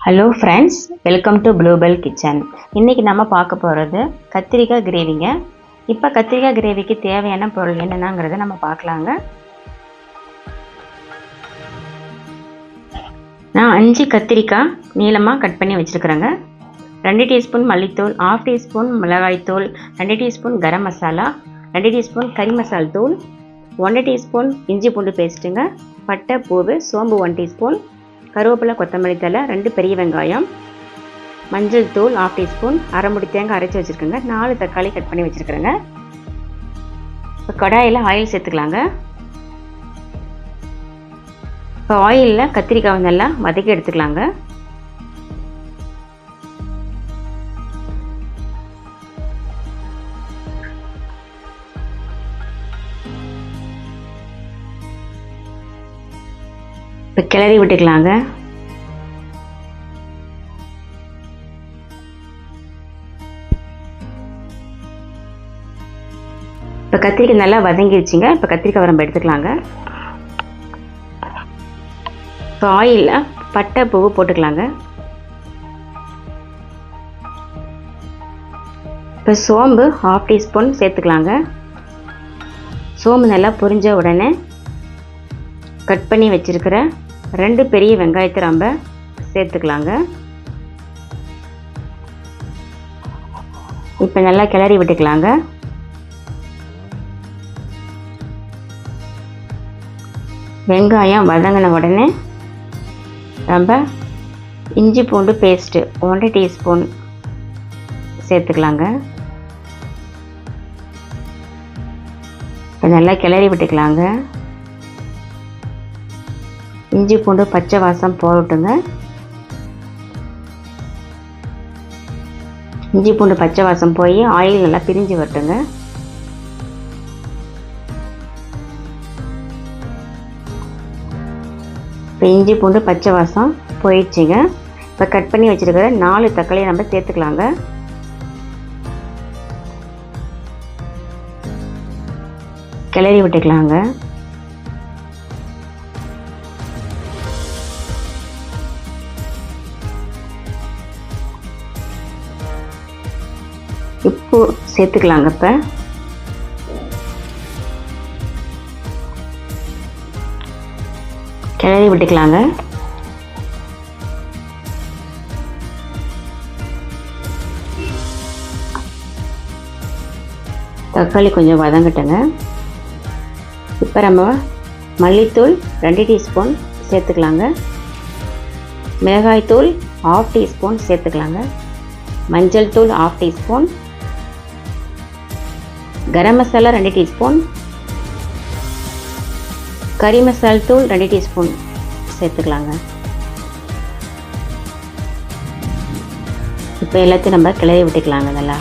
Hello friends, welcome to Bluebell kitchen. இன்றைக்கி நம்ம பார்க்க போகிறது கத்திரிக்காய் கிரேவிங்க. இப்போ கத்திரிக்காய் கிரேவிக்கு தேவையான பொருள் என்னென்னங்கிறத நம்ம பார்க்கலாங்க. நான் 5 கத்திரிக்காய் நீளமாக கட் பண்ணி வச்சுருக்குறேங்க. 2 டீஸ்பூன் மல்லித்தூள், 1/2 டீஸ்பூன் மிளகாய்த்தூள், 2 டீஸ்பூன் கரம் மசாலா, 2 டீஸ்பூன் கறி மசால் தூள், 1 டீஸ்பூன் இஞ்சி பூண்டு பேஸ்ட்டுங்க, பட்டை பூவு சோம்பு 1 டீஸ்பூன், கருவேப்பிலை கொத்தமல்லி தழை 2 பெரிய வெங்காயம், மஞ்சள் தூள் 1/2 டீஸ்பூன், அரை முடி தேங்காய் அரைச்சி வச்சுருக்கேங்க, 4 தக்காளி கட் பண்ணி வச்சுருக்குறேங்க. இப்போ கடாயில் ஆயில் சேர்த்துக்கலாங்க. இப்போ ஆயிலில் கத்திரிக்காய் நல்லா வதக்கி எடுத்துக்கலாங்க. இப்போ கிளறி விட்டுக்கலாங்க. இப்போ கத்திரிக்காய் நல்லா வதங்கிடுச்சிங்க. இப்போ கத்திரிக்காய் நம்ம எடுத்துக்கலாங்க. இப்போ ஆயிலில் பட்டை பூவு போட்டுக்கலாங்க. இப்போ சோம்பு 1/2 டீஸ்பூன் சேர்த்துக்கலாங்க. சோம்பு நல்லா பொரிஞ்ச உடனே கட் பண்ணி வச்சுருக்கிற 2 பெரிய வெங்காயத்தை நம்ம சேர்த்துக்கலாங்க. இப்போ நல்லா கிளறி விட்டுக்கலாங்க. வெங்காயம் வதங்கின உடனே நம்ம இஞ்சி பூண்டு பேஸ்ட்டு 1 டீஸ்பூன் சேர்த்துக்கலாங்க. இப்போ நல்லா கிளறி விட்டுக்கலாங்க. இஞ்சி பூண்டு பச்சை வாசம் போகட்டுங்க. இஞ்சி பூண்டு பச்சை வாசம் போய் ஆயில் நல்லா பிரிஞ்சு வரட்டுங்க. இப்போ இஞ்சி பூண்டு பச்சை வாசம் போயிடுச்சுங்க. இப்போ கட் பண்ணி வச்சுருக்கிற 4 தக்காளியை நம்ம சேர்த்துக்கலாங்க. கிளறி விட்டுக்கலாங்க. உப்பு சேர்த்துக்கலாங்க. இப்போ கிளறி விட்டுக்கலாங்க. தக்காளி கொஞ்சம் வதங்கட்டுங்க. இப்போ நம்ம மல்லித்தூள் 2 டீஸ்பூன் சேர்த்துக்கலாங்க. மிளகாய்த்தூள் 1/2 டீஸ்பூன் சேர்த்துக்கலாங்க. மஞ்சள் தூள் 1/2 டீஸ்பூன், கரம் மசாலா 2 டீஸ்பூன், கறி மசால் தூள் 2 டீஸ்பூன் சேர்த்துக்கலாங்க. இப்போ எல்லாத்தையும் நம்ம கிளறி விட்டுக்கலாங்க நல்லா.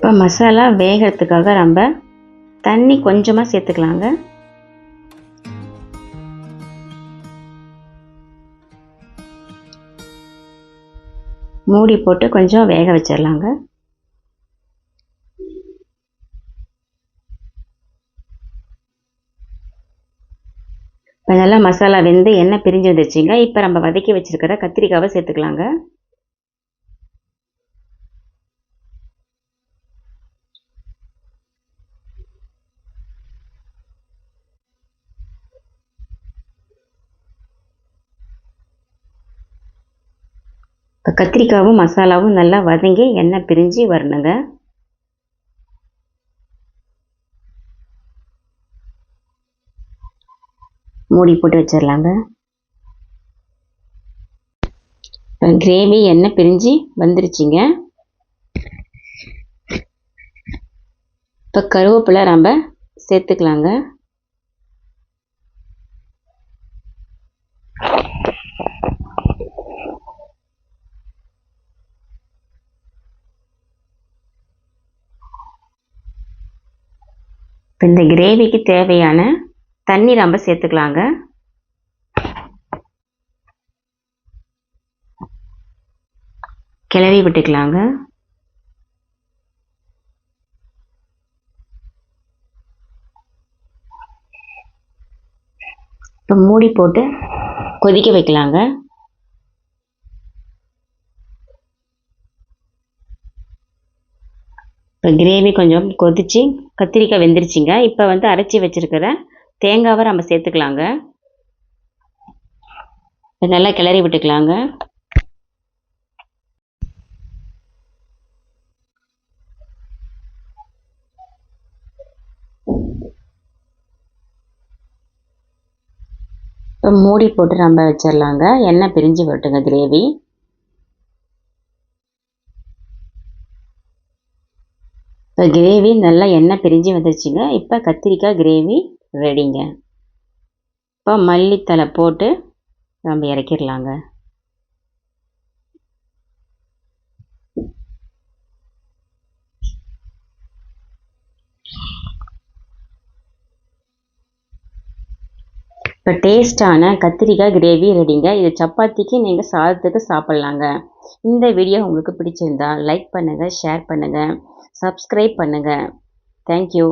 இப்போ மசாலா வேகிறதுக்காக நம்ம தண்ணி கொஞ்சமாக சேர்த்துக்கலாங்க. மூடி போட்டு கொஞ்சம் வேக வச்சிடலாங்க. இப்போ நல்லா மசாலா வெந்து எண்ணெய் பிரிஞ்சு வந்துருச்சுங்க. இப்போ நம்ம வதக்கி வச்சுருக்கிற கத்திரிக்காவை சேர்த்துக்கலாங்க. இப்போ கத்திரிக்காவும் மசாலாவும் நல்லா வதங்கி எண்ணெய் பிரிஞ்சு வரணுங்க. மூடி போட்டு வச்சிடலாங்க. இப்போ கிரேவி எண்ணெய் பிரிஞ்சு வந்துருச்சுங்க. இப்போ கருவேப்பிலை நம்ம சேர்த்துக்கலாங்க. இப்போ இந்த கிரேவிக்கு தேவையான தண்ணி ரொம்ப சேர்த்துக்கலாங்க. கிளறி விட்டுக்கலாங்க. இப்போ மூடி போட்டு கொதிக்க வைக்கலாங்க. இப்போ கிரேவி கொஞ்சம் கொதிச்சு கத்திரிக்காய் வெந்துருச்சுங்க. இப்போ வந்து அரைச்சி வச்சிருக்கிற தேங்காவை நம்ம சேர்த்துக்கலாங்க. நல்லா கிளறி விட்டுக்கலாங்க. இப்போ மூடி போட்டு நம்ம வச்சிடலாங்க. எண்ணெய் பிரிஞ்சு வரட்டுங்க கிரேவி. இப்போ கிரேவி நல்லா எண்ணெய் பிரிஞ்சு வந்துருச்சுங்க. இப்போ கத்திரிக்காய் கிரேவி ரெடிங்க. இப்போ மல்லித்தலை போட்டு நம்ம இறக்கிடலாங்க. இப்போ டேஸ்டான கத்திரிக்காய் கிரேவி ரெடிங்க. இது சப்பாத்திக்கு நீங்கள் சாதத்துக்கு சாப்பிட்லாங்க. இந்த வீடியோ உங்களுக்கு பிடிச்சிருந்தா லைக் பண்ணுங்கள், ஷேர் பண்ணுங்கள், சப்ஸ்கிரைப் பண்ணுங்கள். தேங்க்யூ.